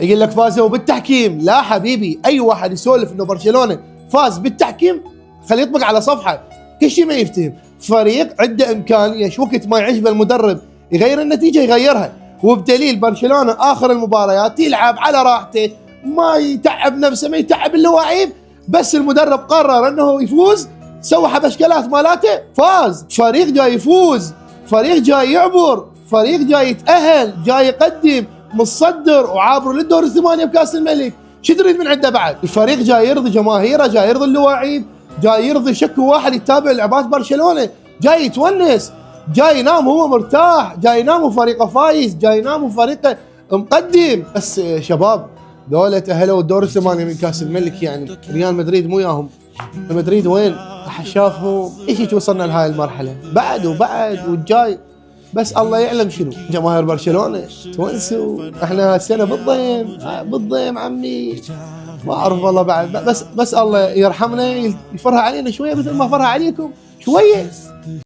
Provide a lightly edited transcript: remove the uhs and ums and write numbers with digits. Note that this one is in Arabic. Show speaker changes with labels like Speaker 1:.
Speaker 1: يقول لك فازوا بالتحكيم. لا حبيبي، اي واحد يسولف انه برشلونه فاز بالتحكيم خليه يطبق على صفحه، كل شيء ما يفتهم. فريق عنده امكانيه وقت ما يعجبه المدرب يغير النتيجه يغيرها، وبدليل برشلونه اخر المباريات يلعب على راحته، ما يتعب نفسه، ما يتعب اللاعبين، بس المدرب قرر انه يفوز، سوى حبشكلات مالاته، فاز. فريق جاي يفوز، فريق جاي يعبر، فريق جاي يتأهل، جاي يقدم، متصدر وعابر للدور الثمانية بكاس الملك. شو تريد من عنده بعد؟ الفريق جاي يرضي جماهيره، جاي يرضي اللاعبين، جاي يرضي شكو واحد يتابع لعبات برشلونة، جاي يتونس، جاي ينام هو مرتاح، جاي ينام وفريقه فايز، جاي ينام وفريقه مقدم. بس شباب ذولا تأهلوا الدور الثمانية من كاس الملك، يعني ريال مدريد مو ياهم. مدريد وين؟ شافهم ايش توصلنا لهاي المرحلة، بعد وبعد والجاي، بس الله يعلم شنو. جماهير برشلونة تونسوا، احنا السنة بالضيم بالضيم عمي، ما اعرف والله بعد، بس الله يرحمنا، يفرها علينا شوية مثل ما فرها عليكم شوية.